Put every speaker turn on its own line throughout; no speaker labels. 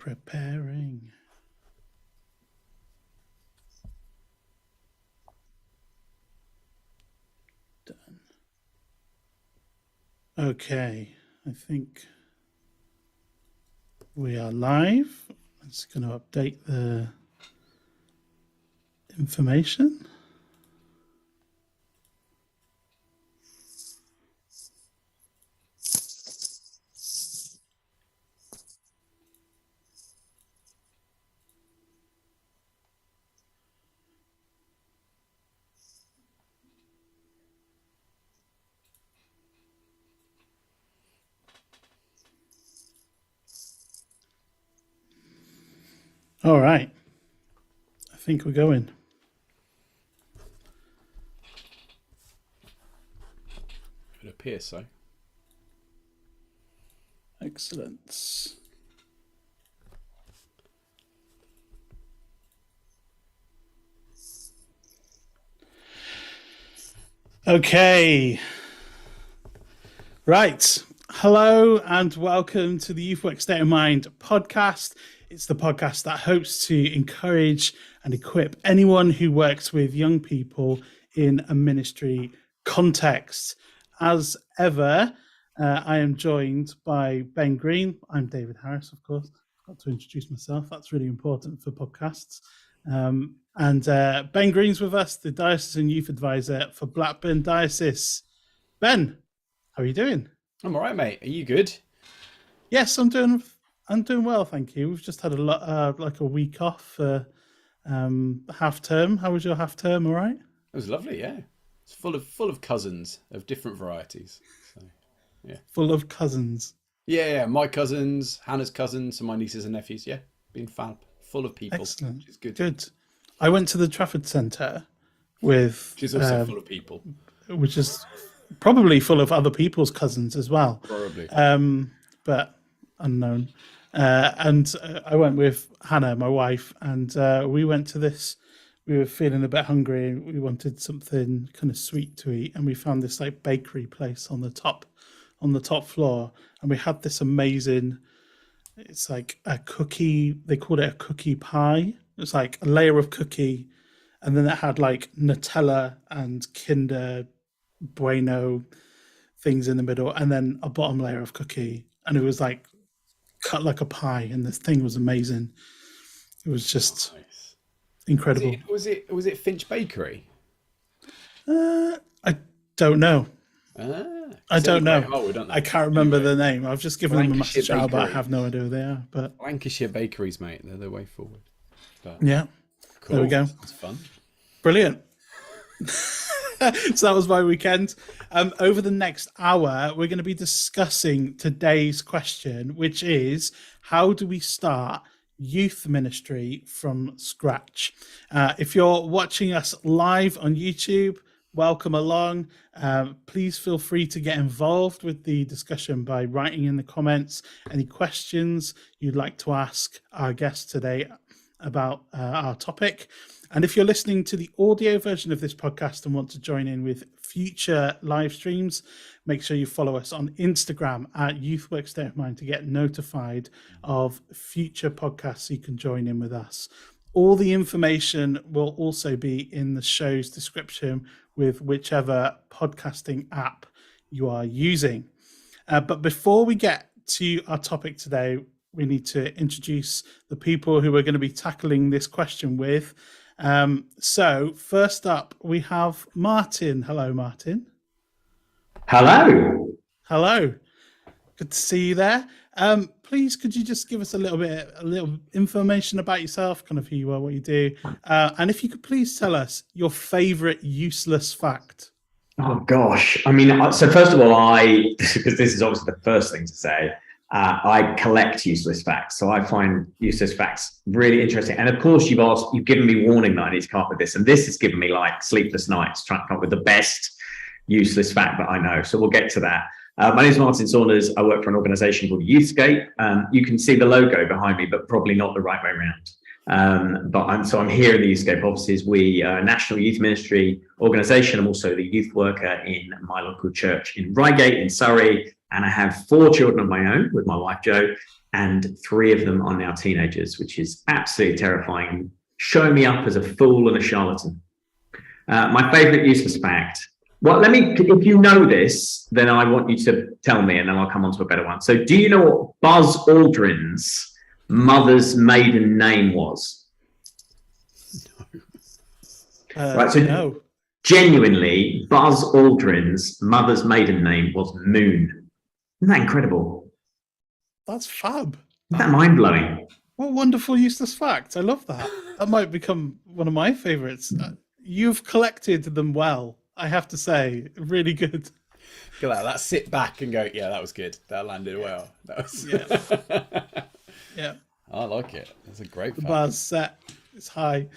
Preparing. Done. Okay, I think we are live. I'm just going to update the information. All right. I think we're going.
It appears so.
Excellent. Okay. Right. Hello and welcome to the Youth Work State of Mind podcast. It's the podcast that hopes to encourage and equip anyone who works with young people in a ministry context. As ever, I am joined by Ben Green. I'm David Harris, of course. I've got to introduce myself. That's really important for podcasts. And Ben Green's with us, the Diocesan Youth Advisor for Blackburn Diocese. Ben, how are you doing?
I'm all right, mate. Are you good?
Yes, I'm doing well, thank you. We've just had a week off for half term. How was your half term? All right?
It was lovely, yeah. It's full of cousins of different varieties. So, yeah.
Full of cousins.
Yeah, my cousins, Hannah's cousins, and my nieces and nephews. Yeah, been fab. Full of people.
Excellent.
Which is good.
Good. I went to the Trafford Centre with...
Which is also full of people.
Which is probably full of other people's cousins as well.
Probably.
But unknown. And I went with Hannah, my wife, and we went to this. We were feeling a bit hungry. We wanted something kind of sweet to eat, and we found this like bakery place on the top floor, and we had this amazing. It's like a cookie. They called it a cookie pie. It was like a layer of cookie, and then it had like Nutella and Kinder Bueno things in the middle, and then a bottom layer of cookie, and it was like cut like a pie, and this thing was amazing. It was just incredible.
Was it Finch Bakery?
I don't know. I don't know. I can't remember the name. I've just given them a massive shout, but I have no idea who they are. But
Lancashire Bakeries, mate, they're the way forward. But,
yeah,
cool.
There we go.
That's fun.
Brilliant. So that was my weekend. Over the next hour, we're going to be discussing today's question, which is, how do we start youth ministry from scratch? If you're watching us live on YouTube, welcome along. Please feel free to get involved with the discussion by writing in the comments any questions you'd like to ask our guest today about our topic. And if you're listening to the audio version of this podcast and want to join in with future live streams, make sure you follow us on Instagram at Youth Work State of Mind to get notified of future podcasts so you can join in with us. All the information will also be in the show's description with whichever podcasting app you are using. But before we get to our topic today, we need to introduce the people who we're going to be tackling this question with. So first up, we have Martin. Hello, Martin.
Hello.
Hello. Good to see you there. Please, could you just give us a little information about yourself, kind of who you are, what you do, and if you could please tell us your favorite useless fact.
Oh gosh, I mean, so first of all, because this is obviously the first thing to say, I collect useless facts. So I find useless facts really interesting. And of course, you've given me warning that I need to come up with this, and this has given me like sleepless nights trying to come up with the best useless fact that I know. So we'll get to that. My name is Martin Saunders. I work for an organisation called Youthscape. You can see the logo behind me, but probably not the right way around. But I'm here in the Youthscape offices. We are a national youth ministry organisation. I'm also the youth worker in my local church in Reigate in Surrey, and I have 4 children of my own with my wife Jo, and 3 of them are now teenagers, which is absolutely terrifying. Showing me up as a fool and a charlatan. My favourite useless fact. Well, if you know this, then I want you to tell me, and then I'll come on to a better one. So, do you know what Buzz Aldrin's mother's maiden name was? Right, so
no.
Genuinely, Buzz Aldrin's mother's maiden name was Moon. Isn't that incredible?
That's fab.
Isn't that mind-blowing?
What a wonderful useless fact. I love that. That might become one of my favourites. You've collected them well, I have to say. Really good.
Look at that. Sit back and go, yeah, that was good. That landed well. That was...
Yeah.
I like it. That's a great fact.
The bar's set. It's high.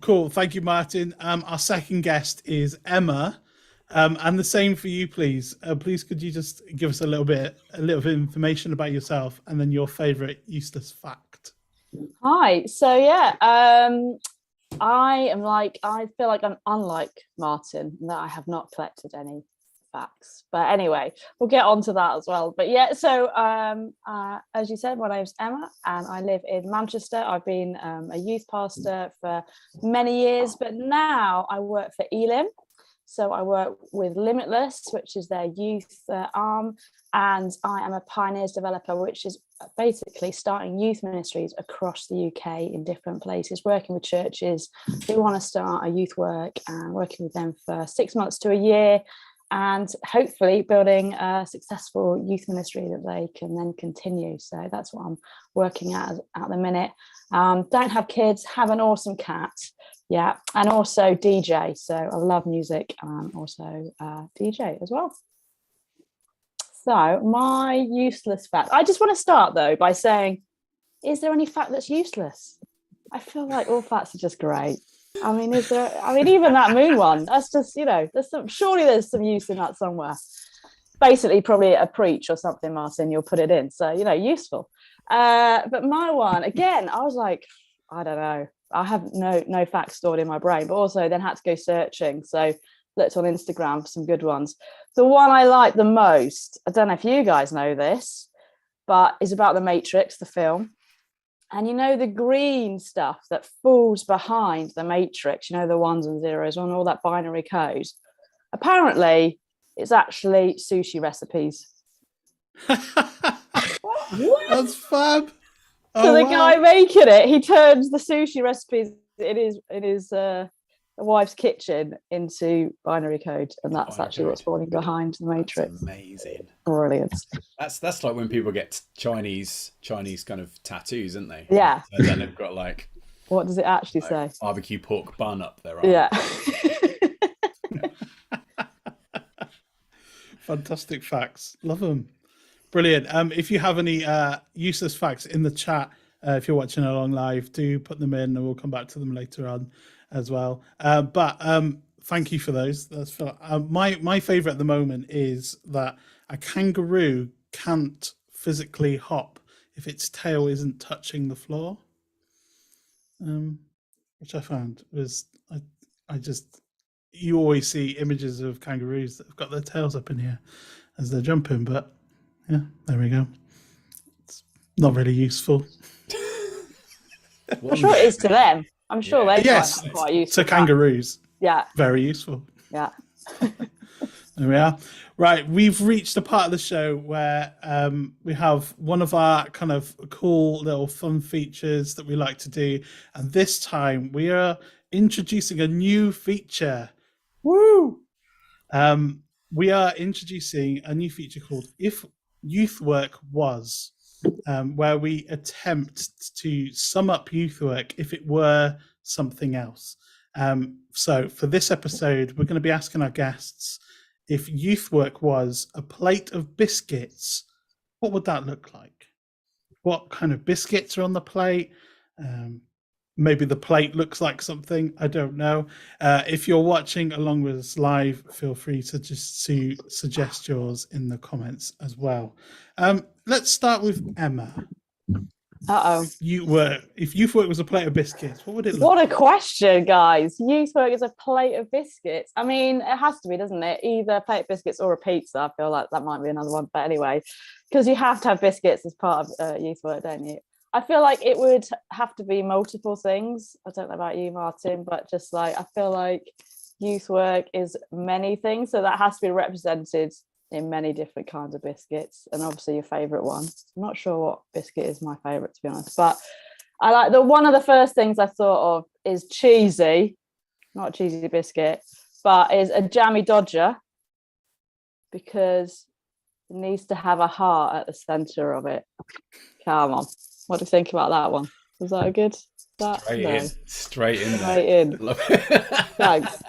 Cool. Thank you, Martin. Our second guest is Emma. And the same for you, please. Please, could you just give us a little bit of information about yourself and then your favourite useless fact?
Hi. So I feel like I'm unlike Martin in that I have not collected any facts. But anyway, we'll get on to that as well. But yeah, so as you said, my name's Emma and I live in Manchester. I've been a youth pastor for many years, but now I work for Elim. So I work with Limitless, which is their youth arm, and I am a pioneers developer, which is basically starting youth ministries across the UK in different places, working with churches who want to start a youth work and working with them for 6 months to a year, and hopefully building a successful youth ministry that they can then continue. So that's what I'm working at the minute. Don't have kids, have an awesome cat. Yeah, and also DJ. So I love music and also DJ as well. So my useless fact. I just want to start though by saying, is there any fact that's useless? I feel like all facts are just great. I mean, even that moon one, that's just, surely there's some use in that somewhere. Basically, probably a preach or something, Martin, you'll put it in. So, useful. But my one, again, I was like, I don't know. I have no facts stored in my brain, but also then had to go searching. So looked on Instagram for some good ones. The one I like the most, I don't know if you guys know this, but is about the Matrix, the film. And the green stuff that falls behind the Matrix, the ones and zeros on all that binary code. Apparently, it's actually sushi recipes.
That's fab.
So the guy making it, he turns the sushi recipes in his wife's kitchen into binary code, and that's actually what's falling behind the Matrix.
That's amazing.
Brilliant.
That's like when people get Chinese kind of tattoos, isn't they?
Yeah.
And then they've got like,
what does it actually say?
Barbecue pork bun up their arm.
Yeah.
Fantastic facts. Love them. Brilliant. If you have any useless facts in the chat, if you're watching along live, do put them in and we'll come back to them later on as well. But thank you for those. That's my favorite at the moment is that a kangaroo can't physically hop if its tail isn't touching the floor, which I found was you always see images of kangaroos that have got their tails up in here as they're jumping, but yeah, there we go. It's not really useful.
I'm sure it is to them. I'm sure they find quite useful.
To kangaroos.
Yeah.
Very useful.
Yeah.
There we are. Right, we've reached the part of the show where we have one of our kind of cool little fun features that we like to do. And this time we are introducing a new feature. Woo! We are introducing a new feature called If Youth Work Was, where we attempt to sum up youth work if it were something else. So for this episode, we're going to be asking our guests, if youth work was a plate of biscuits, what would that look like? What kind of biscuits are on the plate? Maybe the plate looks like something. I don't know. If you're watching along with us live, feel free to just suggest yours in the comments as well. Let's start with Emma. If youth work was a plate of biscuits, what would it look
What
like?
a question, guys. Youth work is a plate of biscuits. I mean, it has to be, doesn't it? Either a plate of biscuits or a pizza. I feel like that might be another one. But anyway, because you have to have biscuits as part of youth work, don't you? I feel like it would have to be multiple things. I don't know about you, Martin, but just like I feel like youth work is many things. So that has to be represented in many different kinds of biscuits. And obviously your favourite one. I'm not sure what biscuit is my favourite, to be honest. But I like one of the first things I thought of is cheesy, not a cheesy biscuit, but is a jammy Dodger, because it needs to have a heart at the centre of it. Come on. What do you think about that one? Was that a good?
Straight in.
Love it. Thanks.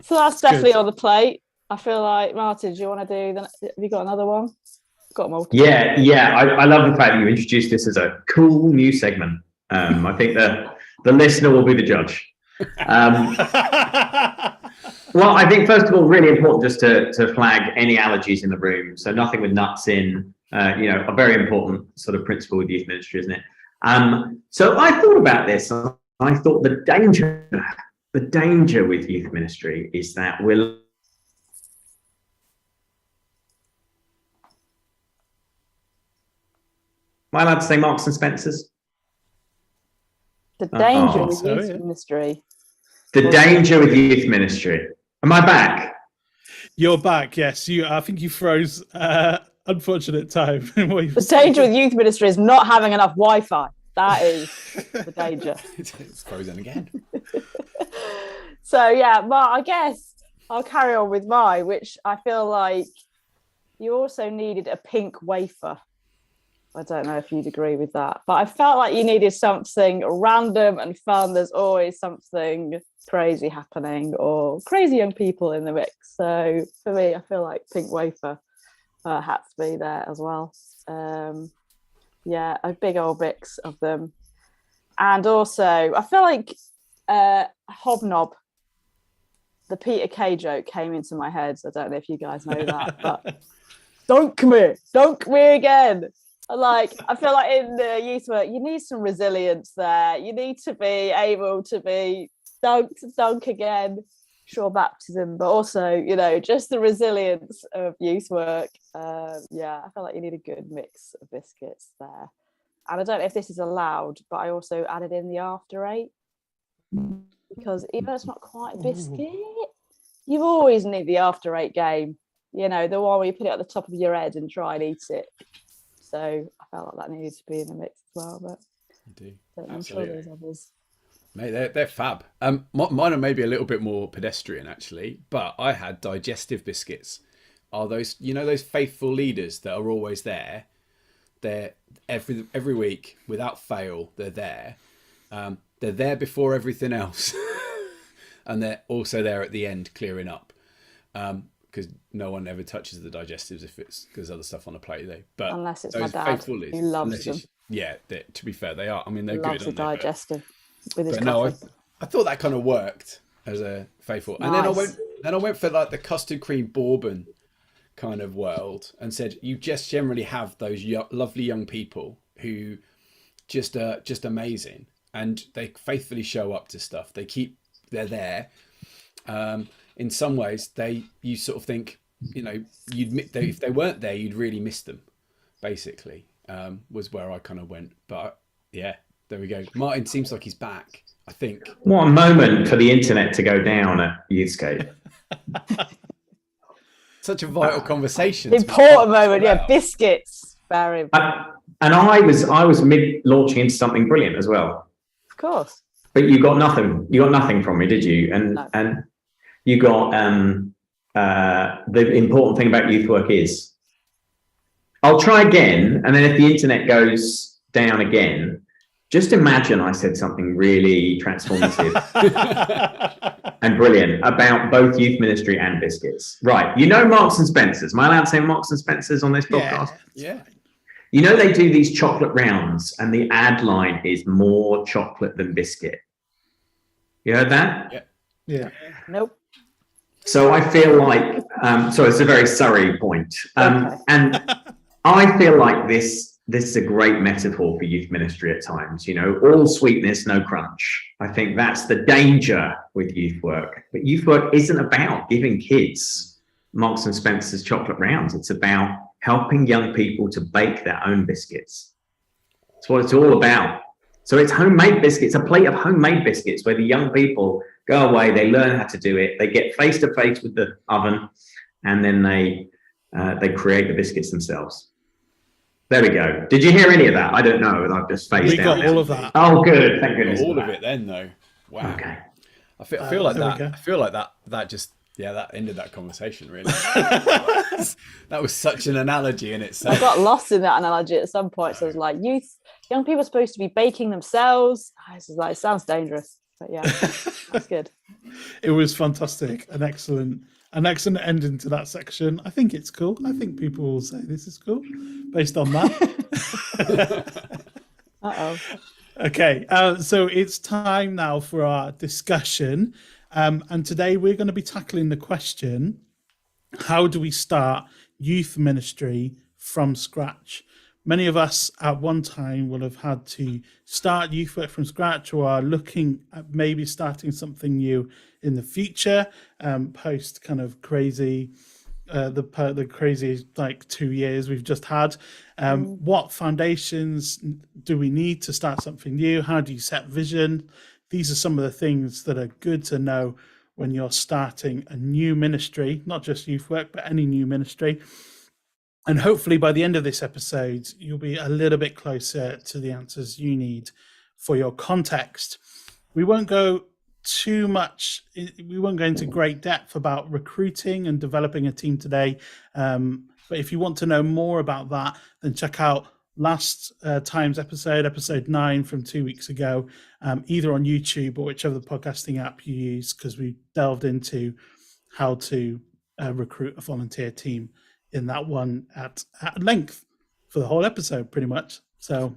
So that's definitely on the plate. I feel like, Martin, do you want to do have you got another one? Got multiple.
Yeah. I love the fact that you introduced this as a cool new segment. I think the listener will be the judge. Well, I think first of all, really important just to flag any allergies in the room. So nothing with nuts in, a very important sort of principle with youth ministry, isn't it? So I thought about this. I thought the danger with youth ministry is that am I allowed to say Marks and Spencers?
The danger with youth ministry.
The danger with youth ministry. Am I back?
You're back, yes. I think you froze. Unfortunate time.
The danger with youth ministry is not having enough Wi-Fi. That is the danger.
It's frozen again.
So yeah, but I guess I'll carry on with mine, which I feel like you also needed a pink wafer. I don't know if you'd agree with that, but I felt like you needed something random and fun. There's always something crazy happening or crazy young people in the mix. So for me, I feel like pink wafer had to be there as well. A big old mix of them. And also, I feel like Hobnob, the Peter Kay joke came into my head. I don't know if you guys know that, but dunk me again. I feel like in the youth work, you need some resilience there. You need to be able to be dunk again, sure baptism, but also, just the resilience of youth work. I feel like you need a good mix of biscuits there. And I don't know if this is allowed, but I also added in the after eight, because even though it's not quite a biscuit, you always need the after eight game. The one where you put it at the top of your head and try and eat it. So I felt like that needed to be in the mix as well. But
you do.
I'm sure there's others.
Mate, they're fab. Mine are maybe a little bit more pedestrian actually, but I had digestive biscuits. Are those those faithful leaders that are always there? They're every week without fail. They're there. They're there before everything else, and they're also there at the end clearing up. Because no one ever touches the digestives if it's because other stuff on the plate. But
unless it's my dad, who loves them.
To be fair, they are. I mean, they're
loves
good.
The digestive with his
coffee.
No,
I thought that kind of worked as a faithful.
Nice.
And then I went for like the custard cream bourbon kind of world and said you just generally have those lovely young people who just amazing, and they faithfully show up to stuff. They're there. In some ways, you sort of think, if they weren't there, you'd really miss them. Basically, was where I kind of went. But yeah, there we go. Martin seems like he's back. I think.
What a moment for the internet to go down at Youthscape.
Such a vital conversation.
Important moment, yeah. Biscuits, very important.
And I was mid launching into something brilliant as well.
Of course.
But you got nothing. You got nothing from me, did you?
No.
And you got the important thing about youth work is I'll try again, and then if the internet goes down again, just imagine I said something really transformative and brilliant about both youth ministry and biscuits. Right. Marks and Spencers. Am I allowed to say Marks and Spencers on this podcast?
Yeah.
They do these chocolate rounds and the ad line is more chocolate than biscuit. You heard that?
Yeah.
Nope.
So I feel like, it's a very Surrey point.
Okay.
And I feel like this this is a great metaphor for youth ministry at times. You know, all sweetness, no crunch. I think that's the danger with youth work. But youth work isn't about giving kids Marks and Spencer's chocolate rounds. It's about helping young people to bake their own biscuits. That's what it's all about. So it's homemade biscuits, a plate of homemade biscuits where the young people go away, they learn how to do it, they get face to face with the oven, and then they create the biscuits themselves. There we go. Did you hear any of that? I don't know. I've just phased out.
We got all of that.
Oh, good. Thank goodness.
All of it then, though. Wow.
Okay.
I feel like that. I feel like that just that ended that conversation really. That was such an analogy in itself.
I got lost in that analogy at some point. So I was like, young people are supposed to be baking themselves. I was like, it sounds dangerous, but yeah, that's good.
It was fantastic. An excellent ending to that section. I think it's cool. I think people will say this is cool based on that. Okay, so it's time now for our discussion. And today we're going to be tackling the question, how do we start youth ministry from scratch? Many of us at one time will have had to start youth work from scratch, or are looking at maybe starting something new in the future, post kind of crazy, the crazy like 2 years we've just had. What foundations do we need to start something new? How do you set vision? These are some of the things that are good to know when you're starting a new ministry, not just youth work, but any new ministry. And hopefully by the end of this episode, you'll be a little bit closer to the answers you need for your context. We won't go into great depth about recruiting and developing a team today. But if you want to know more about that, then check out last time's episode 9 from 2 weeks ago, either on YouTube or whichever podcasting app you use, because we delved into how to recruit a volunteer team in that one at length for the whole episode, pretty much. So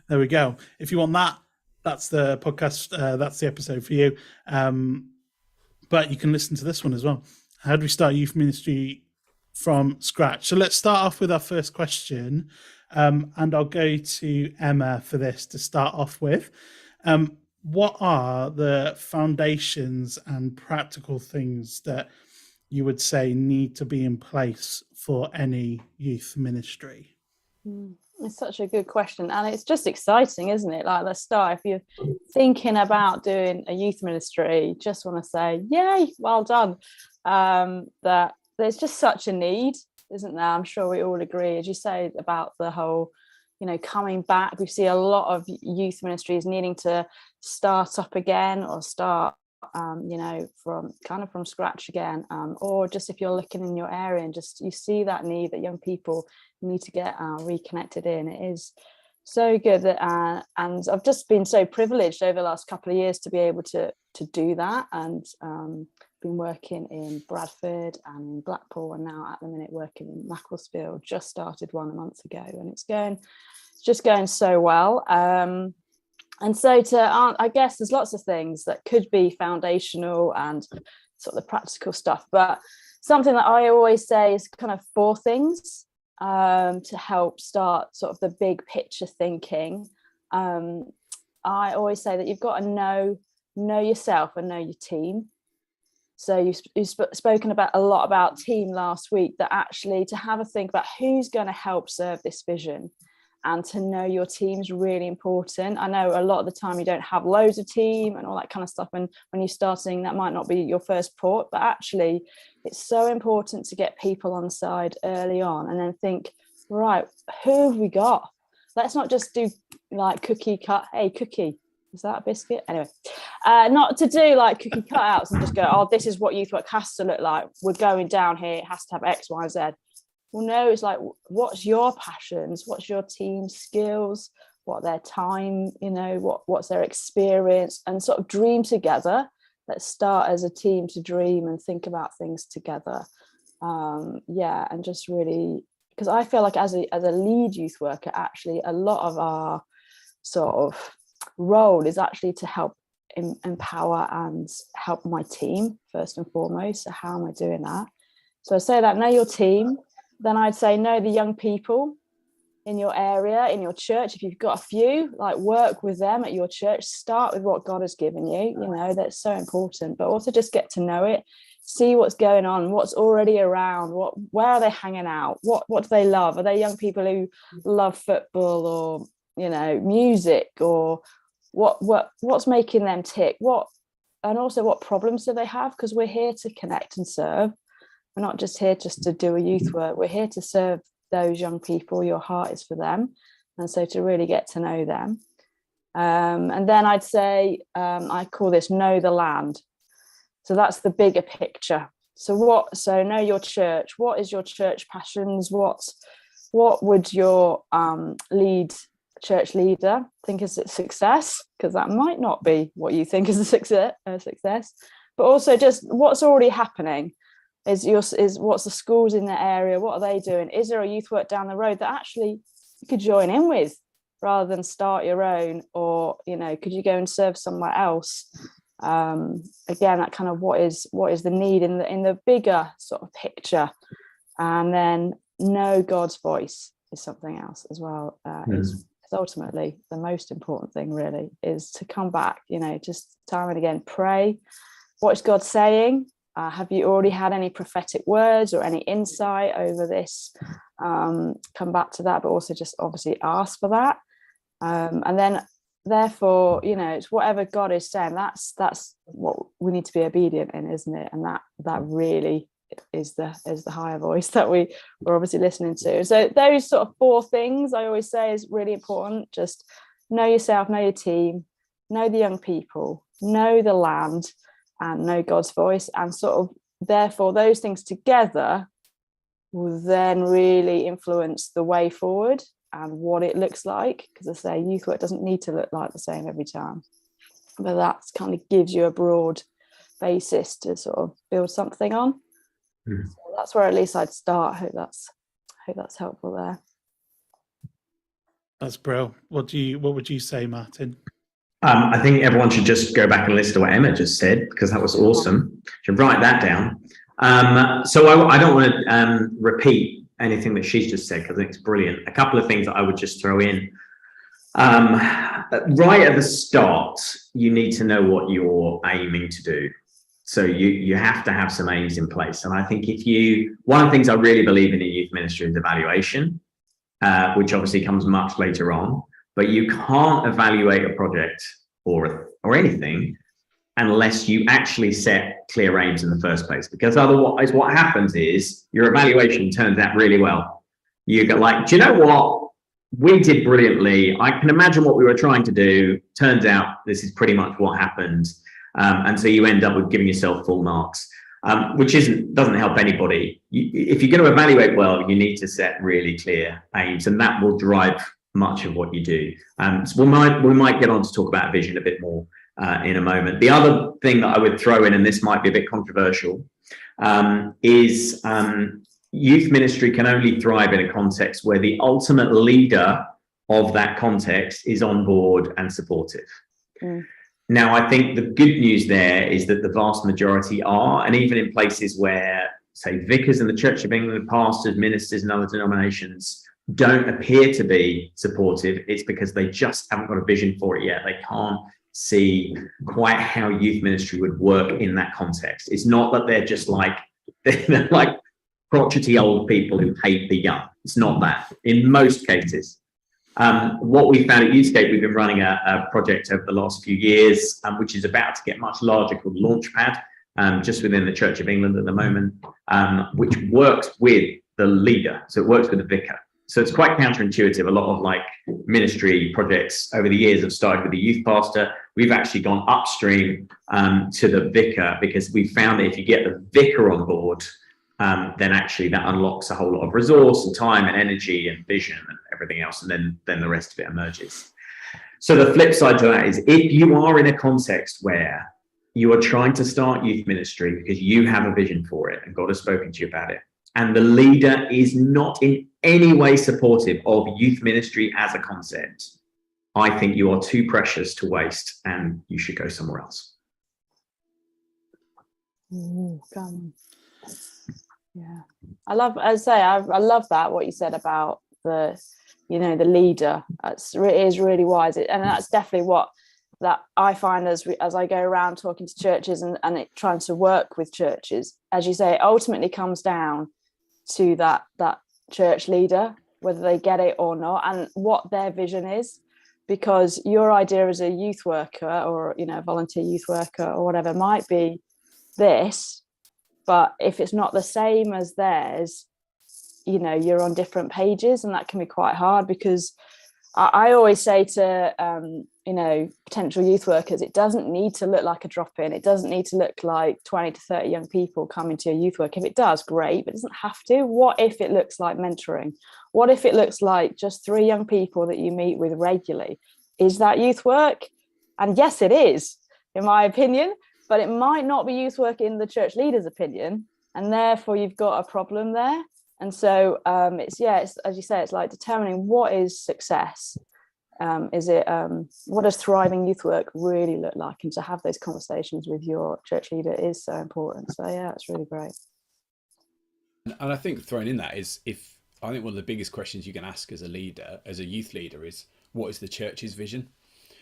there we go. If you want that, that's the podcast, that's the episode for you. But you can listen to this one as well. How do we start youth ministry from scratch? So let's start off with our first question. And I'll go to Emma for this to start off with. What are the foundations and practical things that you would say need to be in place for any youth ministry?
It's such a good question, and it's just exciting, isn't it? Like, let's start. If you're thinking about doing a youth ministry, just want to say, yay, well done. That there's just such a need, isn't there? I'm sure we all agree, as you say, about the whole, coming back. We see a lot of youth ministries needing to start up again, or start, from scratch again, or just if you're looking in your area and just you see that need, that young people need to get reconnected in. It is so good that, and I've just been so privileged over the last couple of years to be able to do that, and been working in Bradford and in Blackpool, and now at the minute working in Macclesfield. Just started one a month ago, and it's just going so well. And so I guess there's lots of things that could be foundational and sort of the practical stuff, but something that I always say is kind of 4 things to help start sort of the big picture thinking. I always say that you've got to know yourself and know your team. So you've spoken about a lot about team last week, that actually to have a think about who's going to help serve this vision, and to know your team's really important. I know a lot of the time you don't have loads of team and all that kind of stuff, and when you're starting, that might not be your first port, but actually it's so important to get people on side early on, and then think, right, who have we got? Let's not just do like cookie cut. Hey, cookie, is that a biscuit? Anyway, not to do like cookie cutouts and just go, oh, this is what youth work has to look like. We're going down here. It has to have X, Y, Z. Well, no, it's like, what's your passions? What's your team's skills? What their time, what's their experience, and sort of dream together. Let's start as a team to dream and think about things together. And just really, because I feel like as a lead youth worker, actually a lot of our sort of role is actually to help empower and help my team first and foremost. So how am I doing that? So I say that, know your team. Then I'd say know the young people. in your area, in your church. If you've got a few, like, work with them at your church. Start with what God has given you. You know, that's so important. But also just get to know it, see what's going on, what's already around, where are they hanging out, what do they love? Are they young people who love football or, you know, music, or what's making them tick? And also what problems do they have? Because we're here to connect and serve. We're not just here just to do a youth work. We're here to serve those young people. Your heart is for them. And so to really get to know them. And then I'd say, I call this know the land. So that's the bigger picture. So know your church. What is your church passions? What would your church leader think is a success? Because that might not be what you think is a success. But also just what's already happening. Is what's the schools in the area? What are they doing? Is there a youth work down the road that actually you could join in with rather than start your own? Or, you know, could you go and serve somewhere else? Again, that kind of what is the need in the bigger sort of picture. And then know God's voice is something else as well. Is ultimately the most important thing, really, is to come back, you know, just time and again, pray. What is God saying? Have you already had any prophetic words or any insight over this? Come back to that, but also just obviously ask for that. And then therefore, you know, it's whatever God is saying, that's what we need to be obedient in, isn't it? And that really is the higher voice that we're obviously listening to. So those sort of 4 things I always say is really important. Just know yourself, know your team, know the young people, know the land, and know God's voice. And sort of therefore those things together will then really influence the way forward and what it looks like. Because I say youth work doesn't need to look like the same every time, but that kind of gives you a broad basis to sort of build something on. So that's where at least I'd start. I hope that's helpful there.
That's brilliant. What would you say, Martin?
I think everyone should just go back and listen to what Emma just said, because that was awesome. Should write that down. So I don't want to repeat anything that she's just said, because I think it's brilliant. A couple of things that I would just throw in. Right at the start, you need to know what you're aiming to do. So you have to have some aims in place. And I think one of the things I really believe in youth ministry is evaluation, which obviously comes much later on. But you can't evaluate a project or anything unless you actually set clear aims in the first place. Because otherwise, what happens is your evaluation turns out really well. You go like, do you know what? We did brilliantly. I can imagine what we were trying to do. Turns out this is pretty much what happened. And so you end up with giving yourself full marks, which doesn't help anybody. If you're going to evaluate well, you need to set really clear aims, and that will drive much of what you do. So we might get on to talk about vision a bit more in a moment. The other thing that I would throw in, and this might be a bit controversial, is youth ministry can only thrive in a context where the ultimate leader of that context is on board and supportive. Now, I think the good news there is that the vast majority are, and even in places where, say, vicars in the Church of England, pastors, ministers in other denominations don't appear to be supportive, it's because they just haven't got a vision for it yet. They can't see quite how youth ministry would work in that context. It's not that they're just they're like crotchety old people who hate the young. It's not that in most cases. What we found at Youthscape, we've been running a project over the last few years, which is about to get much larger, called Launchpad, just within the Church of England at the moment, which works with the leader. So it works with the vicar. So it's quite counterintuitive. A lot of ministry projects over the years have started with the youth pastor. We've actually gone upstream to the vicar, because we found that if you get the vicar on board, then actually that unlocks a whole lot of resource and time and energy and vision and everything else. And then the rest of it emerges. So the flip side to that is, if you are in a context where you are trying to start youth ministry because you have a vision for it and God has spoken to you about it, and the leader is not in any way supportive of youth ministry as a concept, I think you are too precious to waste and you should go somewhere else.
Yeah, I love that, what you said about the the leader. It is really wise, and that's definitely what that I find as I go around talking to churches and trying to work with churches. As you say, it ultimately comes down to that church leader, whether they get it or not, and what their vision is. Because your idea as a youth worker or volunteer youth worker or whatever might be this, but if it's not the same as theirs, you're on different pages, and that can be quite hard. Because I always say to potential youth workers, it doesn't need to look like a drop-in. It doesn't need to look like 20 to 30 young people coming to a youth work. If it does, great, but it doesn't have to. What if it looks like mentoring? What if it looks like just 3 young people that you meet with regularly? Is that youth work? And yes, it is, in my opinion, but it might not be youth work in the church leader's opinion, and therefore you've got a problem there. And so it's as you say, it's like determining what is success. What does thriving youth work really look like? And to have those conversations with your church leader is so important. So yeah, it's really great.
And I think thrown in that is, I think one of the biggest questions you can ask as a leader, as a youth leader, is what is the church's vision?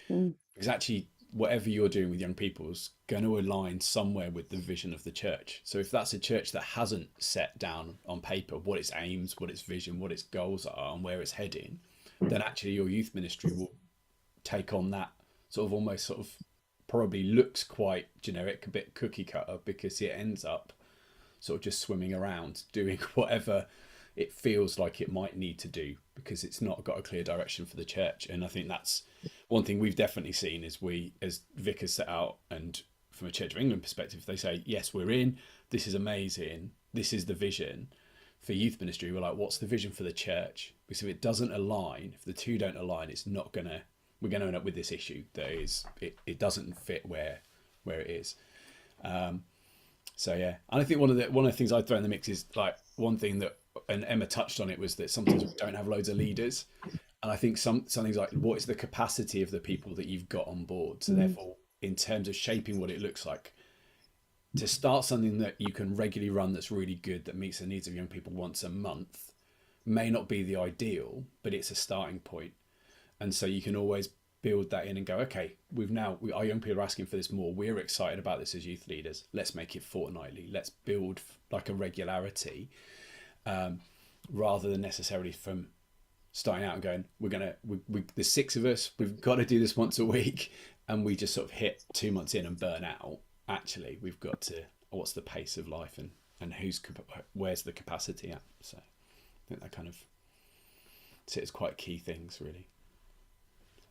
Because actually, whatever you're doing with young people is going to align somewhere with the vision of the church. So if that's a church that hasn't set down on paper what its aims, what its vision, what its goals are, and where it's heading, then actually your youth ministry will take on that almost probably looks quite generic, a bit cookie cutter, because it ends up sort of just swimming around doing whatever it feels like it might need to do, because it's not got a clear direction for the church. And I think that's one thing we've definitely seen is we, as vicars, set out, and from a Church of England perspective, they say, yes, we're in, this is amazing, this is the vision for youth ministry. We're like, what's the vision for the church? Because if it doesn't align, if the two don't align, we're going to end up with this issue that is, it doesn't fit where it is. So yeah, and I think one of the things I'd throw in the mix is like one thing that, and Emma touched on it, was that sometimes we don't have loads of leaders, and I think something's like, what is the capacity of the people that you've got on board? So therefore, in terms of shaping what it looks like, to start something that you can regularly run that's really good, that meets the needs of young people once a month, may not be the ideal, but it's a starting point. And so you can always build that in and go, okay, our young people are asking for this more. We're excited about this as youth leaders. Let's make it fortnightly. Let's build like a regularity, rather than necessarily from starting out and going, there's 6 of us, we've got to do this once a week, and we just sort of hit 2 months in and burn out. Actually, we've got to, what's the pace of life, and where's the capacity at? So I think that kind of sits quite key things, really.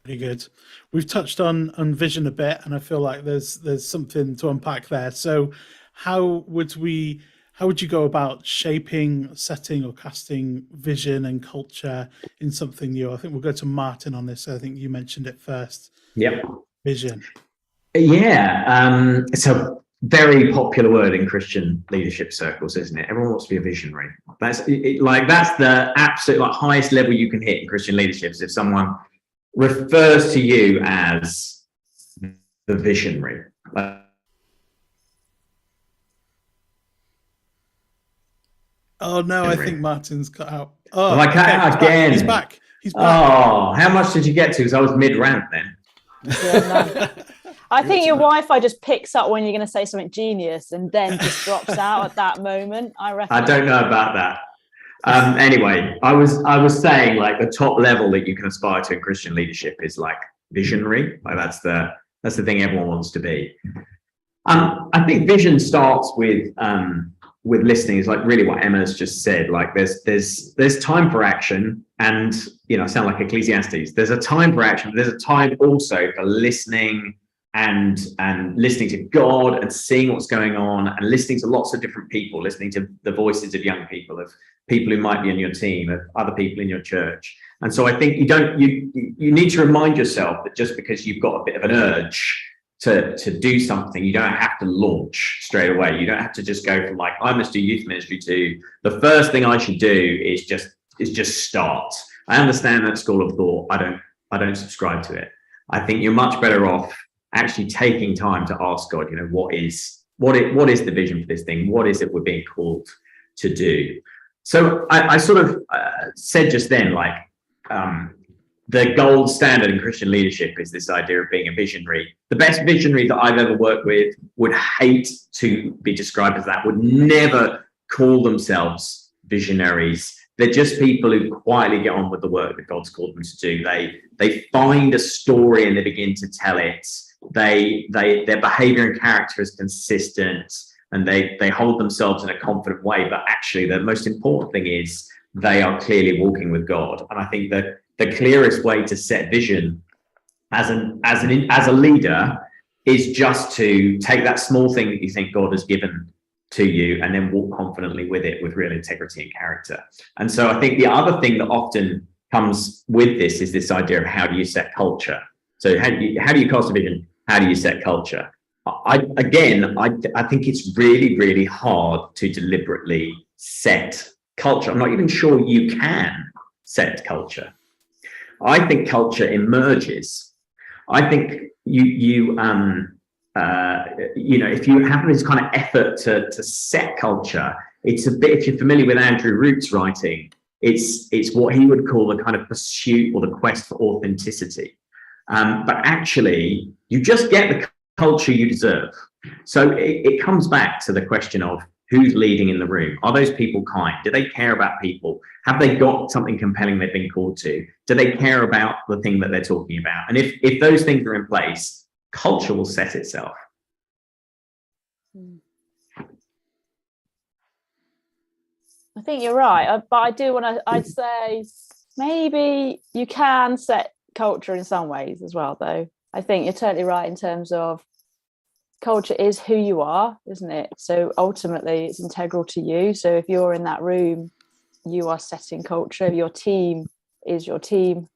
Pretty good. We've touched on vision a bit, and I feel like there's something to unpack there. So how would you go about shaping, setting, or casting vision and culture in something new? I think we'll go to Martin on this. I think you mentioned it first.
Yep.
Vision.
Yeah. It's a very popular word in Christian leadership circles, isn't it? Everyone wants to be a visionary. That's the absolute highest level you can hit in Christian leadership, is if someone refers to you as the visionary.
Oh no, I think Martin's cut out. Oh,
I cut out again.
He's back.
Oh, how much did you get to? Because I was mid-rant then.
Yeah, no. I think your Wi-Fi just picks up when you're going to say something genius and then just drops out at that moment. I reckon.
I don't know about that. Anyway, I was saying the top level that you can aspire to in Christian leadership is visionary. That's the thing everyone wants to be. I think vision starts with listening. Is really what Emma's just said. There's time for action, and I sound like Ecclesiastes. There's a time for action, but there's a time also for listening and listening to God and seeing what's going on, and listening to lots of different people, listening to the voices of young people, of people who might be in your team, of other people in your church. And so I think you need to remind yourself that just because you've got a bit of an urge to do something, you don't have to launch straight away. You don't have to just go from I must do youth ministry to the first thing I should do is just start. I understand that school of thought. I don't subscribe to it. I think you're much better off actually taking time to ask God, what is the vision for this thing? What is it we're being called to do? So I sort of said just then, the gold standard in Christian leadership is this idea of being a visionary. The best visionary that I've ever worked with would hate to be described as that, would never call themselves visionaries. They're just people who quietly get on with the work that God's called them to do. They find a story and they begin to tell it. Their behavior and character is consistent, and they hold themselves in a confident way. But actually, the most important thing is they are clearly walking with God. And I think that the clearest way to set vision as a leader is just to take that small thing that you think God has given to you and then walk confidently with it with real integrity and character. And so I think the other thing that often comes with this is this idea of how do you set culture? So how do you cast a vision? How do you set culture? I think it's really, really hard to deliberately set culture. I'm not even sure you can set culture. I think culture emerges. I think you if you have this kind of effort to set culture, it's a bit, if you're familiar with Andrew Root's writing, it's what he would call the kind of pursuit or the quest for authenticity. But actually, you just get the culture you deserve. So it comes back to the question of who's leading in the room. Are those people kind? Do they care about people? Have they got something compelling they've been called to? Do they care about the thing that they're talking about? And if those things are in place, culture will set itself.
I think you're right, but I do want to. I'd say maybe you can set culture in some ways as well, though. I think you're totally right in terms of culture is who you are, isn't it? So ultimately, it's integral to you. So if you're in that room, you are setting culture. Your team is your team.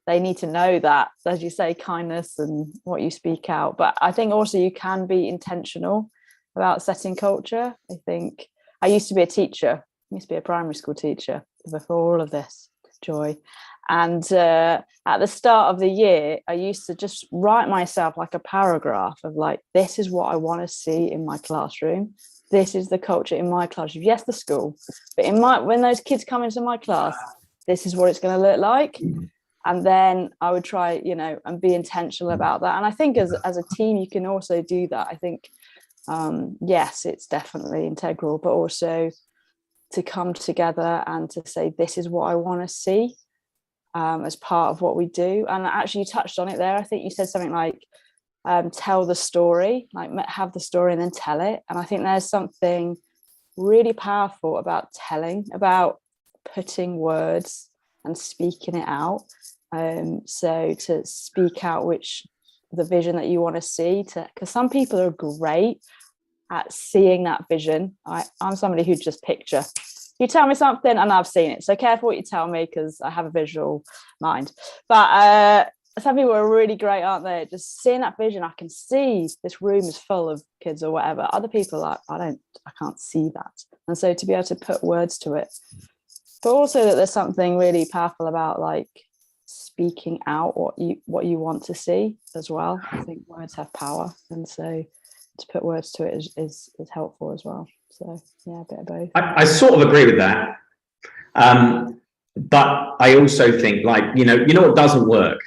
They need to know that, as you say, kindness and what you speak out. But I think also you can be intentional about setting culture. I think I used to be a teacher. I used to be a primary school teacher before all of this, Joy. And at the start of the year, I used to just write myself like a paragraph of like, this is what I want to see in my classroom. This is the culture in my classroom. Yes, the school, but when those kids come into my class, this is what it's going to look like. And then I would try, and be intentional about that. And I think as a team, you can also do that. I think, yes, it's definitely integral, but also to come together and to say, this is what I want to see as part of what we do. And actually, you touched on it there. I think you said something like, tell the story, like have the story and then tell it. And I think there's something really powerful about telling, about putting words and speaking it out. So to speak out the vision that you want to see, because some people are great at seeing that vision. I'm somebody who just picture. You tell me something and I've seen it. So careful what you tell me, because I have a visual mind. But some people are really great, aren't they? Just seeing that vision, I can see this room is full of kids or whatever. Other people are I can't see that. And so to be able to put words to it, but also that there's something really powerful about like speaking out what you want to see as well. I think words have power, and so to put words to it is helpful as well. So yeah, a bit of both.
I sort of agree with that, but I also think, like, you know what doesn't work?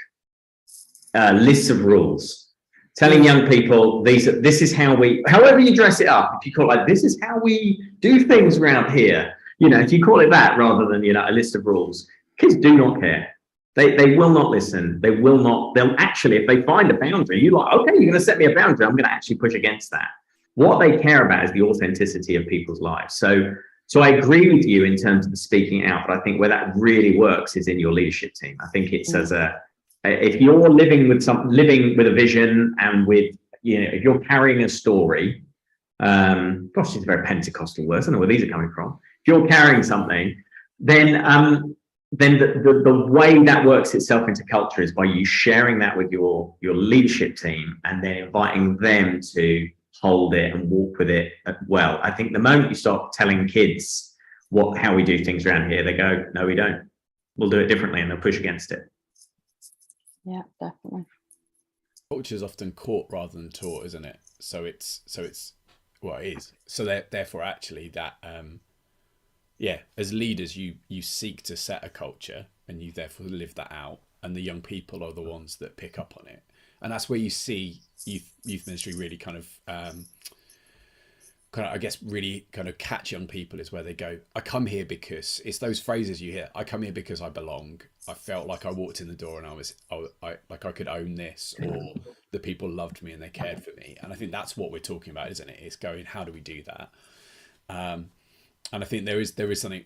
Lists of rules. Telling young people this is how however you dress it up. If you call it like, this is how we do things around here. If you call it that rather than a list of rules, kids do not care. They will not listen. They will not. They'll actually, if they find a boundary, you're like, okay, you're going to set me a boundary, I'm going to actually push against that. What they care about is the authenticity of people's lives. So I agree with you in terms of the speaking out, but I think where that really works is in your leadership team. I think it's if you're living with a vision and with, if you're carrying a story, gosh, it's a very Pentecostal word. I don't know where these are coming from. If you're carrying something, then the way that works itself into culture is by you sharing that with your leadership team and then inviting them to hold it and walk with it well. I think the moment you start telling kids how we do things around here, they go, no, we don't. We'll do it differently, and they'll push against it. Yeah,
definitely.
Culture is often caught rather than taught, isn't it? So it's well, it is. So therefore, actually, that as leaders, you seek to set a culture, and you therefore live that out, and the young people are the ones that pick up on it. And that's where you see youth ministry really kind of I guess really kind of catch young people, is where they go, I come here because it's those phrases you hear. I come here because I belong. I felt like I walked in the door and I like I could own this, or the people loved me and they cared for me. And I think that's what we're talking about, isn't it? It's going, how do we do that? And I think there is something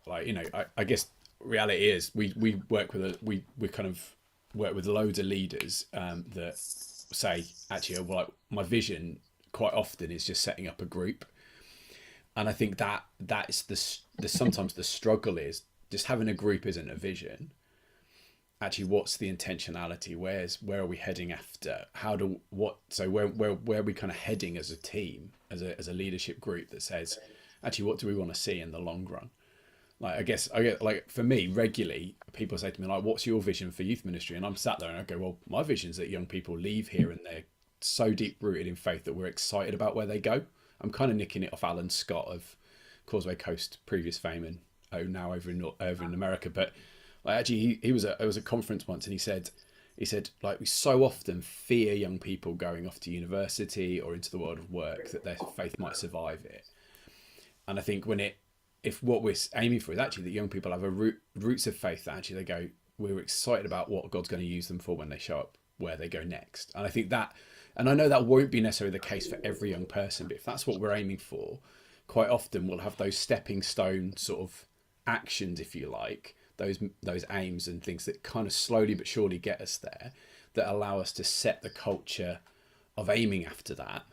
like, you know, I guess reality is we work with we kind of work with loads of leaders that say, actually, well, like, my vision quite often is just setting up a group. And I think that's the sometimes the struggle is just having a group isn't a vision. Actually, what's the intentionality? Where are we heading after? Where are we kind of heading as a team, as a leadership group that says, actually, what do we want to see in the long run? Like, I guess like for me, regularly people say to me, like, what's your vision for youth ministry? And I'm sat there and I go, well, my vision is that young people leave here and they're so deep rooted in faith that we're excited about where they go. I'm kind of nicking it off Alan Scott of Causeway Coast, previous fame, and now over in America. But like, actually, he was at a conference once, and he said like, we so often fear young people going off to university or into the world of work that their faith might survive it. And I think if what we're aiming for is actually that young people have a roots of faith, that actually they go, we're excited about what God's going to use them for when they show up where they go next. And I think that, and I know that won't be necessarily the case for every young person, but if that's what we're aiming for, quite often we'll have those stepping stone sort of actions, if you like, those aims and things that kind of slowly but surely get us there, that allow us to set the culture of aiming after that,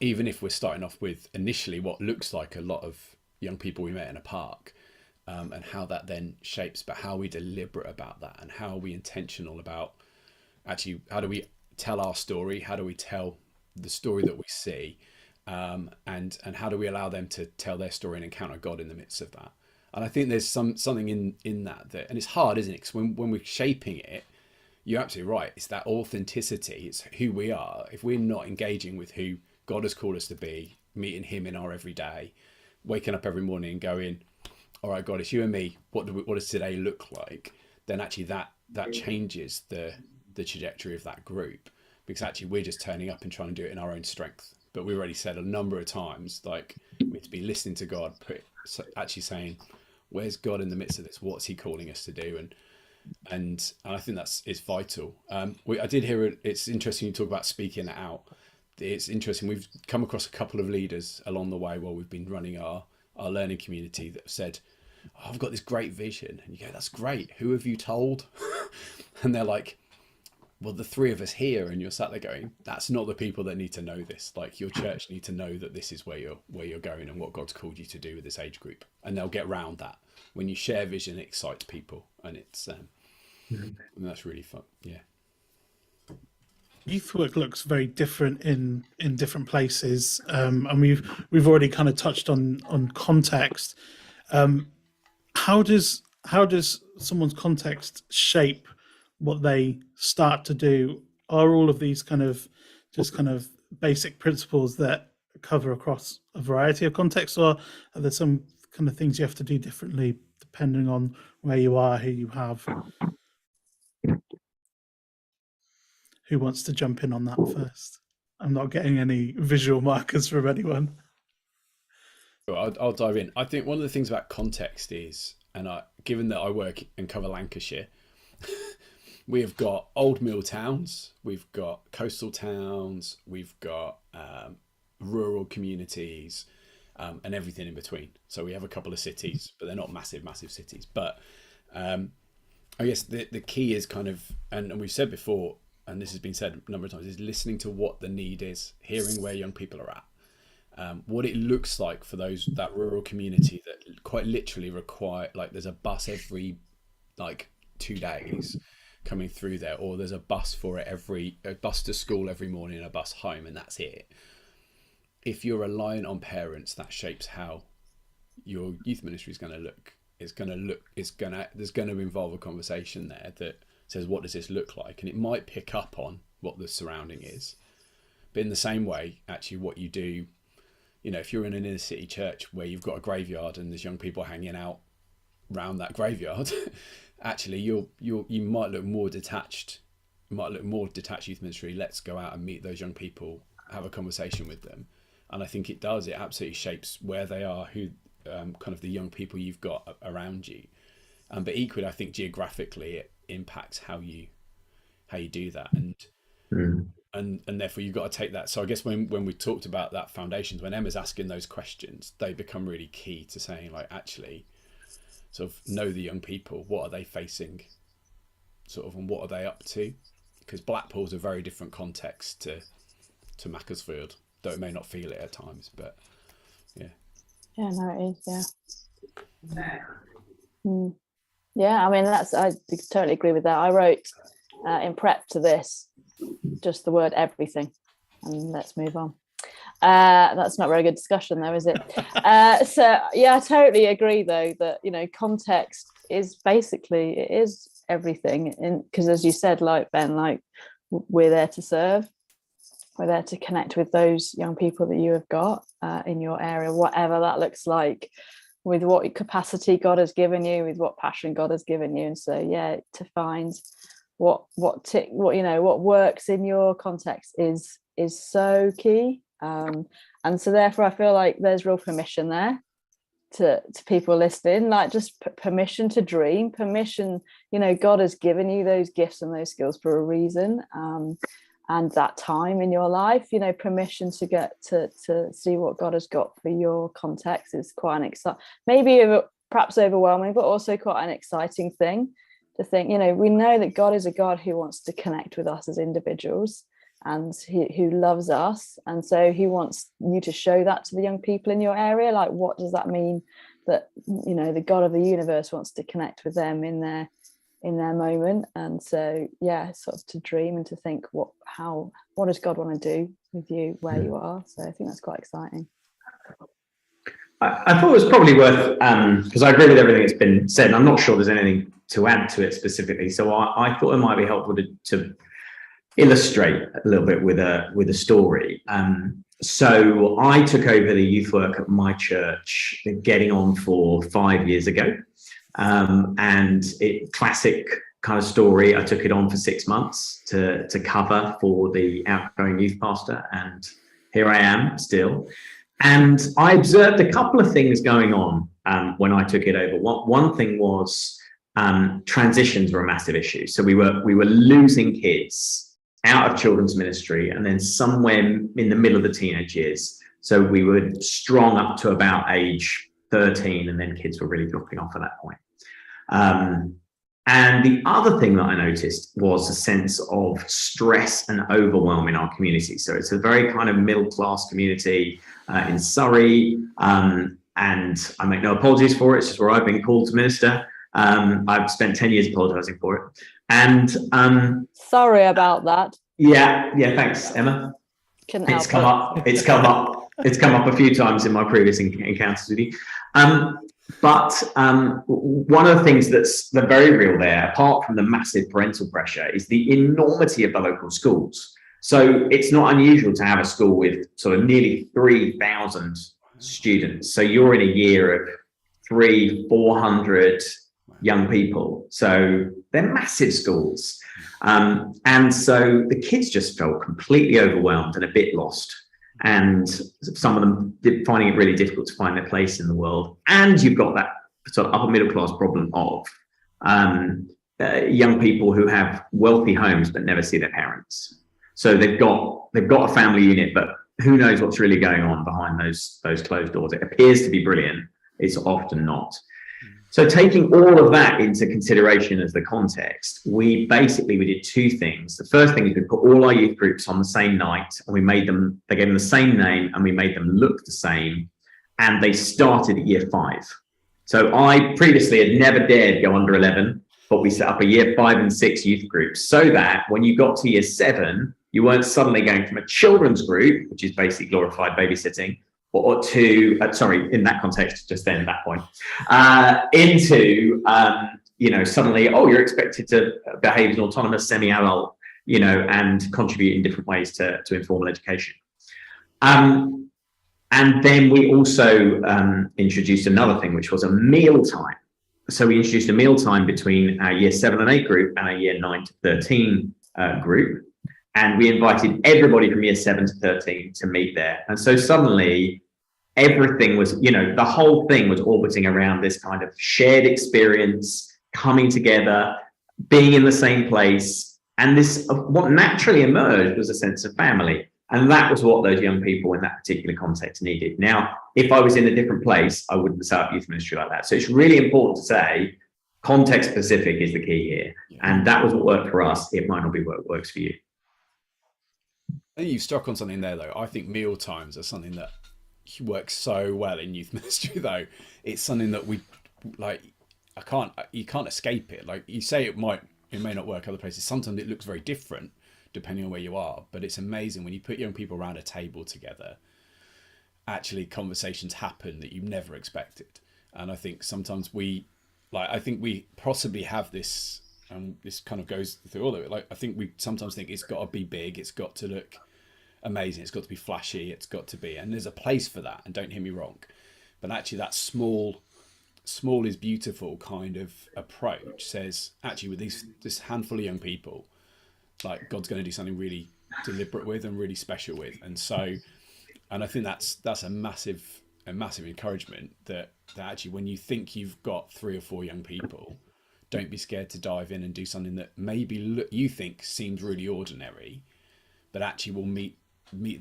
even if we're starting off with initially what looks like a lot of young people we met in a park, and how that then shapes, but how we deliberate about that, and how are we intentional about actually, how do we tell our story, how do we tell the story that we see, and how do we allow them to tell their story and encounter God in the midst of that. And I think there's something in that, and it's hard, isn't it? Because when we're shaping it, you're absolutely right, it's that authenticity, it's who we are. If we're not engaging with who God has called us to be, meeting him in our everyday, waking up every morning and going, all right, God, it's you and me, what does today look like? Then actually that changes the trajectory of that group, because actually we're just turning up and trying to do it in our own strength. But we've already said a number of times, like, we have to be listening to God, actually saying, where's God in the midst of this? What's he calling us to do? And I think is vital. I did hear it's interesting you talk about speaking it out. It's interesting. We've come across a couple of leaders along the way while we've been running our learning community that have said, oh, I've got this great vision. And you go, that's great. Who have you told? And they're like, well, the three of us here. And you're sat there going, that's not the people that need to know this. Like, your church need to know that this is where you're going and what God's called you to do with this age group. And they'll get round that. When you share vision, it excites people. And it's and that's really fun. Yeah.
Youth work looks very different in different places, and we've already kind of touched on context. How does someone's context shape what they start to do? Are all of these kind of basic principles that cover across a variety of contexts, or are there some kind of things you have to do differently depending on where you are, who you have? Who wants to jump in on that first? I'm not getting any visual markers from anyone.
I'll dive in. I think one of the things about context is, given that I work and cover Lancashire, we have got old mill towns, we've got coastal towns, we've got rural communities, and everything in between. So we have a couple of cities, but they're not massive cities. But I guess the key is kind of, and we've said before, and this has been said a number of times, is listening to what the need is, hearing where young people are at, what it looks like for that rural community that quite literally require, like, there's a bus every 2 days coming through there, or there's a bus for it a bus to school every morning and a bus home, and that's it. If you're reliant on parents, that shapes how your youth ministry is going to look. There's going to involve a conversation there that says, what does this look like? And it might pick up on what the surrounding is. But in the same way, actually what you do, if you're in an inner city church where you've got a graveyard and there's young people hanging out around that graveyard, actually you might look more detached, youth ministry. Let's go out and meet those young people, have a conversation with them. And I think it absolutely shapes where they are, who kind of the young people you've got around you. But equally, I think geographically it impacts how you do that, and therefore you've got to take that. So I guess when we talked about that foundations, when Emma's asking those questions, they become really key to saying, like, actually sort of know the young people, what are they facing, sort of, and what are they up to? Because Blackpool's a very different context to Macclesfield, though it may not feel it at times, but yeah.
Yeah, no, it is, yeah. Yeah, I mean, I totally agree with that. I wrote in prep to this just the word everything, and let's move on. That's not a very good discussion though, is it? So yeah, I totally agree though that, you know, context is basically, it is everything, because as you said, like Ben, like we're there to serve, we're there to connect with those young people that you have got in your area, whatever that looks like, with what capacity God has given you, with what passion God has given you. And so yeah, to find what you know, what works in your context is so key. And so therefore I feel like there's real permission there to people listening, like just permission to dream, permission, you know, God has given you those gifts and those skills for a reason, and that time in your life, you know, permission to get to see what God has got for your context is quite an exciting, maybe perhaps overwhelming, but also quite an exciting thing to think, you know, we know that God is a God who wants to connect with us as individuals, and who loves us, and so he wants you to show that to the young people in your area. Like, what does that mean that, you know, the God of the universe wants to connect with them in their moment? And so yeah, sort of to dream and to think, what does God want to do with you where you are? So I think that's quite exciting.
I thought it was probably worth, because I agree with everything that's been said, and I'm not sure there's anything to add to it specifically, so I thought it might be helpful to illustrate a little bit with a story. So I took over the youth work at my church getting on for 5 years ago, and classic kind of story. I took it on for 6 months to cover for the outgoing youth pastor, and here I am still. And I observed a couple of things going on when I took it over. One thing was transitions were a massive issue. So we were losing kids out of children's ministry, and then somewhere in the middle of the teenage years. So we were strong up to about age 13, and then kids were really dropping off at that point. And the other thing that I noticed was a sense of stress and overwhelm in our community. So it's a very kind of middle-class community in Surrey, and I make no apologies for it. It's just where I've been called to minister. I've spent 10 years apologizing for it. And
sorry about that.
Yeah, thanks, Emma. It's come up a few times in my previous encounters with you. But one of the things that's very real there, apart from the massive parental pressure, is the enormity of the local schools. So it's not unusual to have a school with sort of nearly 3,000 students. So you're in a year of 400 young people. So they're massive schools. And so the kids just felt completely overwhelmed and a bit lost. And some of them finding it really difficult to find their place in the world. And you've got that sort of upper middle class problem of young people who have wealthy homes but never see their parents. So they've got a family unit, but who knows what's really going on behind those closed doors. It appears to be brilliant. It's often not. So taking all of that into consideration as the context, we did two things. The first thing is we put all our youth groups on the same night, and they gave them the same name, and we made them look the same, and they started at year 5. So I previously had never dared go under 11, but we set up a year 5 and 6 youth groups so that when you got to year 7, you weren't suddenly going from a children's group, which is basically glorified babysitting, or to, in that context, just then, at that point, into, suddenly, you're expected to behave as an autonomous semi-adult, and contribute in different ways to informal education. And then we also introduced another thing, which was a meal time. so we introduced a meal time between our year 7 and 8 group and our year 9 to 13 group. And we invited everybody from year 7 to 13 to meet there. And so suddenly everything was, the whole thing was orbiting around this kind of shared experience, coming together, being in the same place. And this, what naturally emerged was a sense of family. And that was what those young people in that particular context needed. Now, if I was in a different place, I wouldn't set up youth ministry like that. So it's really important to say context specific is the key here. Yeah. And that was what worked for us. It might not be what works for you.
I think you've struck on something there, though. I think meal times are something that works so well in youth ministry, though. It's something that we like. You can't escape it. Like you say, it may not work other places. Sometimes it looks very different depending on where you are. But it's amazing when you put young people around a table together. Actually, conversations happen that you never expected. And I think sometimes we possibly have this. And this kind of goes through all of it. Like I think we sometimes think it's got to be big. It's got to look amazing. It's got to be flashy. It's got to be, and there's a place for that. And don't hear me wrong, but actually that small is beautiful kind of approach says actually with this handful of young people, like God's going to do something really deliberate with and really special with. And so, and I think that's a massive encouragement that actually when you think you've got 3 or 4 young people, don't be scared to dive in and do something that maybe you think seems really ordinary, but actually will meet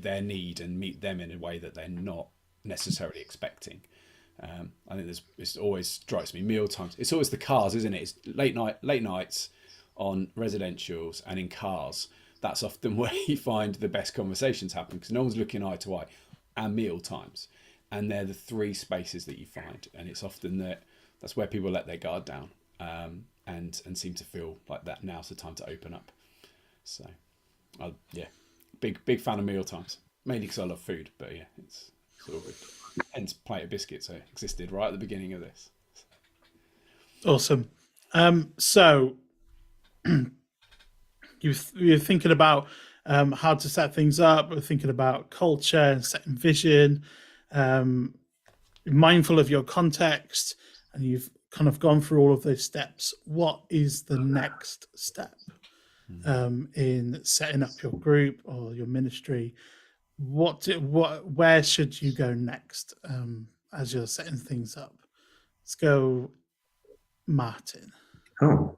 their need and meet them in a way that they're not necessarily expecting. I think it always strikes me, meal times. It's always the cars, isn't it? It's late nights on residentials and in cars. That's often where you find the best conversations happen because no one's looking eye to eye. And meal times, and they're the 3 spaces that you find, and it's often that's where people let their guard down. And seem to feel like that now's the time to open up. So, big fan of meal times, mainly because I love food. But yeah, it's sort of good. Hence, plate of biscuits existed right at the beginning of this.
Awesome. So you're thinking about how to set things up. We're thinking about culture and setting vision. Mindful of your context, and you've kind of gone through all of those steps. What is the next step in setting up your group or your ministry? Where should you go next as you're setting things up? Let's go, Martin.
Oh,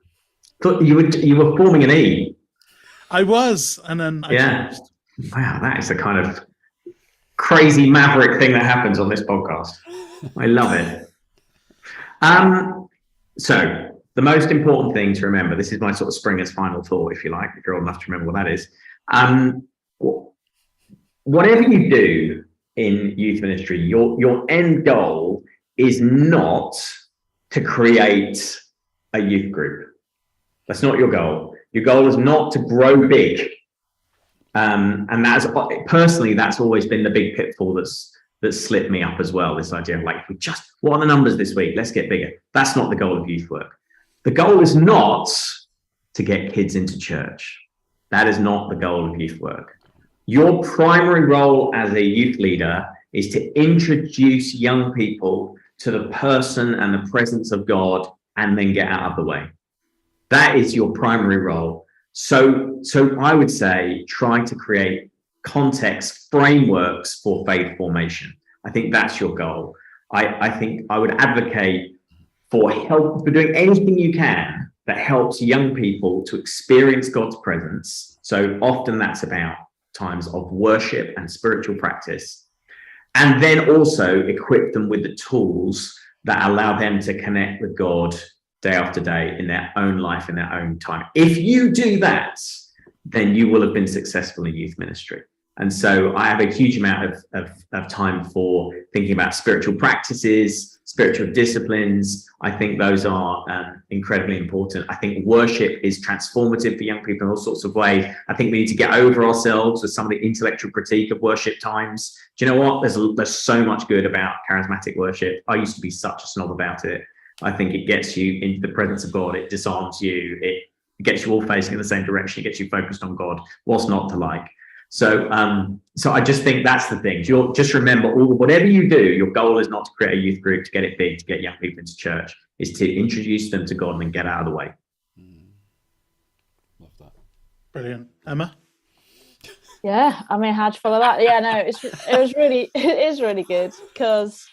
thought you were forming an E.
I was, and then I changed.
Wow, that is the kind of crazy maverick thing that happens on this podcast. I love it. So the most important thing to remember, this is my sort of Springer's final thought, if you like, if you're old enough to remember what that is. Whatever you do in youth ministry, your end goal is not to create a youth group. That's not your goal. Your goal is not to grow big. And that's always been the big pitfall that's slipped me up as well. This idea of like, what are the numbers this week? Let's get bigger. That's not the goal of youth work. The goal is not to get kids into church. That is not the goal of youth work. Your primary role as a youth leader is to introduce young people to the person and the presence of God and then get out of the way. That is your primary role. So I would say try to create context frameworks for faith formation. I think that's your goal. I think I would advocate for doing anything you can that helps young people to experience God's presence. So often that's about times of worship and spiritual practice, and then also equip them with the tools that allow them to connect with God day after day in their own life, in their own time. If you do that, then you will have been successful in youth ministry. And so I have a huge amount of time for thinking about spiritual practices, spiritual disciplines. I think those are incredibly important. I think worship is transformative for young people in all sorts of ways. I think we need to get over ourselves with some of the intellectual critique of worship times. Do you know what? There's so much good about charismatic worship. I used to be such a snob about it. I think it gets you into the presence of God. It disarms you. It gets you all facing in the same direction. It gets you focused on God. What's not to like? So I just think that's the thing. You'll just remember, whatever you do, your goal is not to create a youth group, to get it big, to get young people into church. Is to introduce them to God and then get out of the way.
Love that.
Brilliant. Emma?
Yeah, I mean, how'd you follow that? Yeah, no, it is really good, because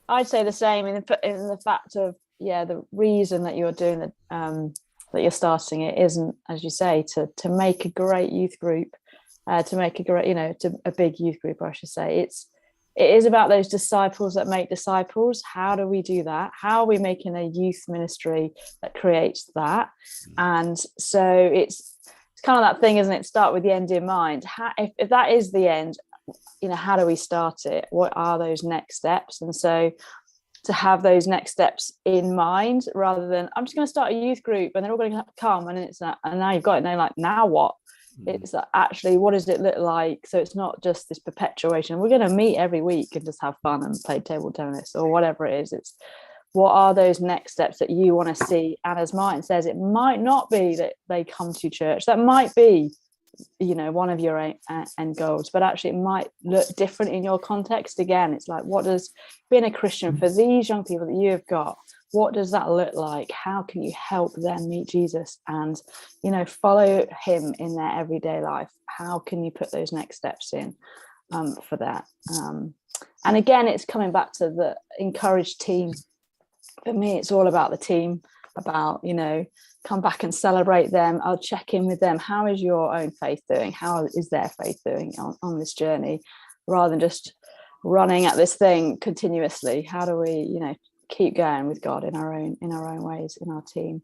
I'd say the same in the fact of, the reason that you're doing that you're starting it isn't, as you say, to make a great youth group, to make a great, a big youth group, I should say. It is about those disciples that make disciples. How do we do that? How are we making a youth ministry that creates that? And so it's kind of that thing, isn't it? Start with the end in mind. If that is the end, how do we start it? What are those next steps? And so to have those next steps in mind, rather than I'm just going to start a youth group and they're all going to come, and it's that, and now you've got it. Now, like, now what? It's actually, what does it look like? So it's not just this perpetuation. We're going to meet every week and just have fun and play table tennis or whatever it is. It's what are those next steps that you want to see? And as Martin says, it might not be that they come to church. That might be, one of your end goals, but actually it might look different in your context. Again, it's like, what does being a Christian for these young people that you've got, what does that look like? How can you help them meet Jesus and, follow him in their everyday life? How can you put those next steps in for that? And again, it's coming back to the encouraged team. For me, it's all about the team, about, come back and celebrate them. I'll check in with them. How is your own faith doing? How is their faith doing on this journey? Rather than just running at this thing continuously, how do we, keep going with God in our own ways, in our team?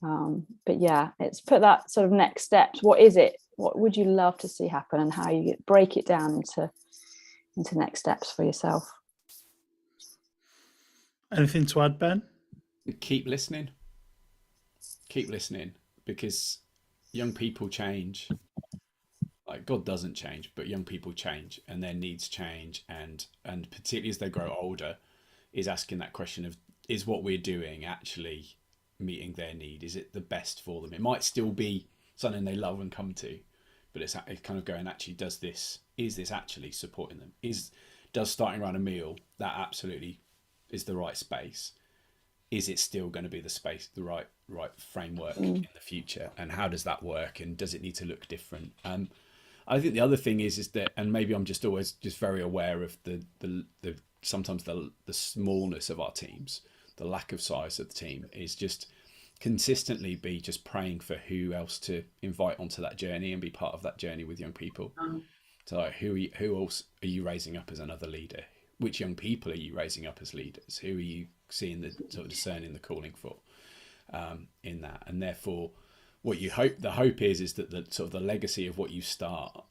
But yeah, it's put that sort of next steps. What is it? What would you love to see happen, and how you break it down into next steps for yourself?
Anything to add, Ben?
Keep listening, because young people change. Like, God doesn't change, but young people change, and their needs change, and particularly as they grow older, is asking that question of, is what we're doing actually meeting their need? Is it the best for them? It might still be something they love and come to, but it's kind of going, actually, is this actually supporting them? Does starting around a meal, that absolutely is the right space? Is it still going to be the space, the right framework in the future? And how does that work? And does it need to look different? I think the other thing is that, and maybe I'm just always just very aware of the sometimes the smallness of our teams, the lack of size of the team, is just consistently be just praying for who else to invite onto that journey and be part of that journey with young people. So like, who else are you raising up as another leader? Which young people are you raising up as leaders? Who are you seeing the sort of discerning the calling for in that? And therefore, what you hope, the hope is that the sort of the legacy of what you start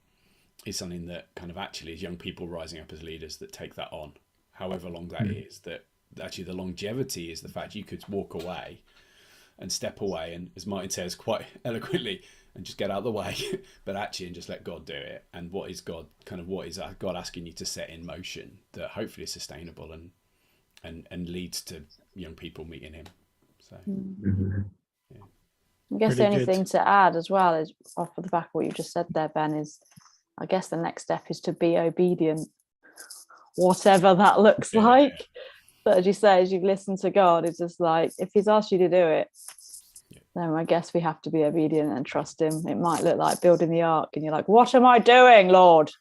is something that kind of actually is young people rising up as leaders that take that on, however long that is. That actually the longevity is the fact you could walk away and step away, and as Martin says quite eloquently, and just get out of the way, but actually and just let God do it. And what is God asking you to set in motion that hopefully is sustainable and leads to young people meeting him. So yeah.
I guess
Pretty
the only
good.
thing to add as well is, off of the back of what you just said there, Ben, is I guess the next step is to be obedient, whatever that looks like. But as you say, as you've listened to God, it's just like, if he's asked you to do it, then I guess we have to be obedient and trust him. It might look like building the ark and you're like, what am I doing, Lord?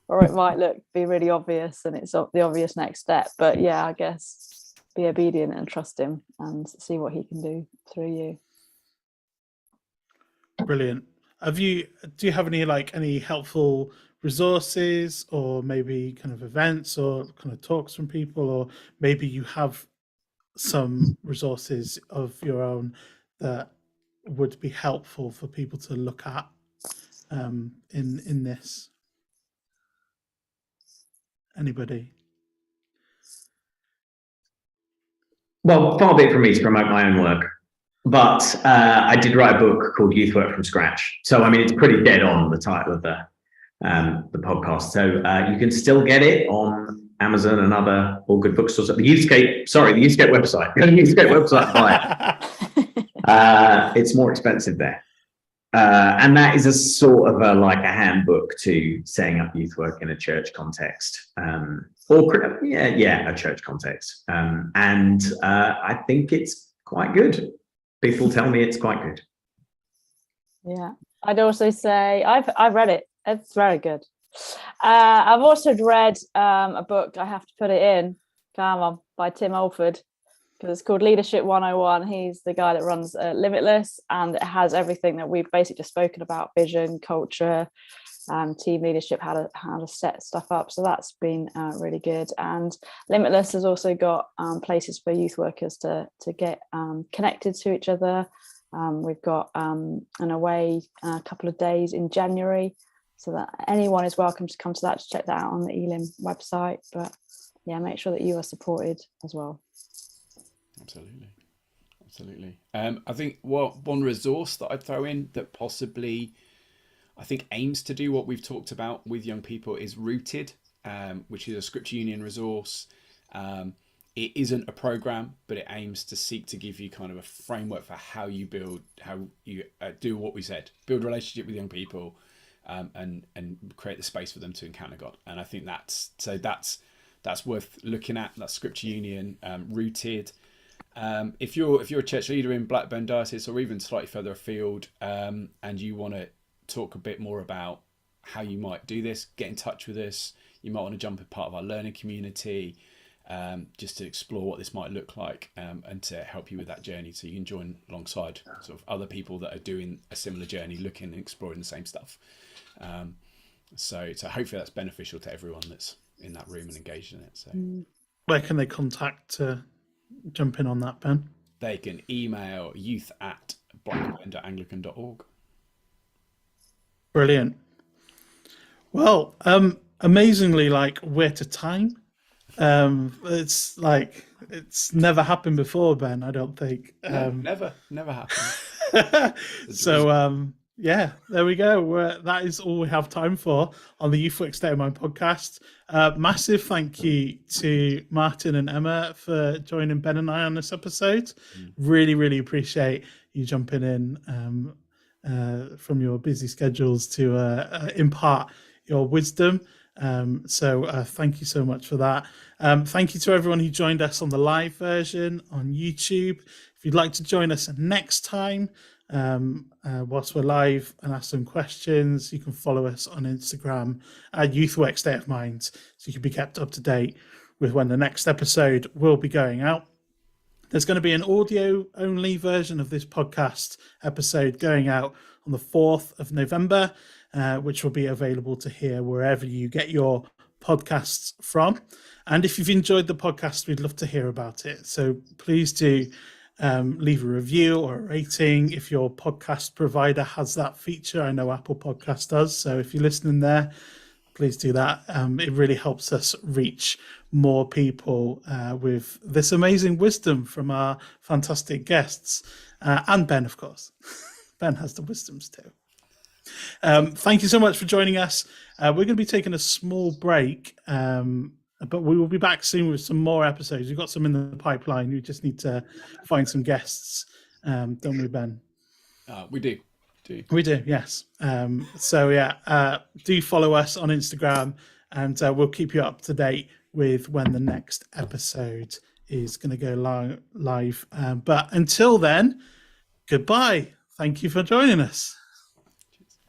Or it might be really obvious and it's the obvious next step. But yeah, I guess be obedient and trust him and see what he can do through you.
Brilliant. Do you have any helpful resources, or maybe kind of events or kind of talks from people, or maybe you have some resources of your own that would be helpful for people to look at in this? Anybody?
Well, far be it from me to promote my own work, but I did write a book called Youth Work from Scratch. So, I mean, it's pretty dead on, the title of the podcast. So you can still get it on Amazon and all good bookstores. At the Youthscape website. Go to the Youthscape website and buy it. It's more expensive there. And that is a sort of like a handbook to setting up youth work in a church context, a church context. And I think it's quite good. People tell me it's quite good.
Yeah, I'd also say I've read it. It's very good. I've also read a book. I have to put it in. Come on, by Tim Alford, because it's called Leadership 101. He's the guy that runs Limitless, and it has everything that we've basically just spoken about: vision, culture, team leadership, how to set stuff up. So that's been really good. And Limitless has also got places for youth workers to get connected to each other. We've got an away a couple of days in January, so that anyone is welcome to come to that, to check that out on the Elim website. But yeah, make sure that you are supported as well.
Absolutely. I think one resource that I'd throw in that possibly I think aims to do what we've talked about with young people is Rooted, which is a Scripture Union resource. It isn't a program, but it aims to seek to give you kind of a framework for how you do what we said, build a relationship with young people, and create the space for them to encounter God. And I think that's worth looking at. That's Scripture Union, Rooted. If you're a church leader in Blackburn Diocese or even slightly further afield, and you want to talk a bit more about how you might do this, get in touch with us. You might want to jump in part of our learning community, just to explore what this might look like, and to help you with that journey, so you can join alongside sort of other people that are doing a similar journey, looking and exploring the same stuff. So hopefully that's beneficial to everyone that's in that room and engaged in it. So
where can they contact to jump in on that, Ben?
They can email youth@blackburn.anglican.org.
Brilliant. Well, amazingly, like, we're to time. It's like it's never happened before, Ben. I don't think.
Never happened.
So yeah, there we go. That is all we have time for on the Youth Work State of Mind podcast. Massive thank you to Martin and Emma for joining Ben and I on this episode. Really appreciate you jumping in from your busy schedules to impart your wisdom. So thank you so much for that. Thank you to everyone who joined us on the live version on YouTube. If you'd like to join us next time whilst we're live and ask some questions, you can follow us on Instagram at YouthWork State of Mind, so you can be kept up to date with when the next episode will be going out. There's going to be an audio only version of this podcast episode going out on the 4th of November, which will be available to hear wherever you get your podcasts from. And if you've enjoyed the podcast, we'd love to hear about it. So please do leave a review or a rating if your podcast provider has that feature. I know Apple Podcast does. So if you're listening there, please do that. It really helps us reach more people with this amazing wisdom from our fantastic guests, and Ben, of course. Ben has the wisdoms too. Thank you so much for joining us. We're going to be taking a small break, but we will be back soon with some more episodes. We've got some in the pipeline. We just need to find some guests, don't we, Ben?
We do.
We do, yes. So yeah, do follow us on Instagram, and we'll keep you up to date with when the next episode is going to go live. But until then, goodbye. Thank you for joining us.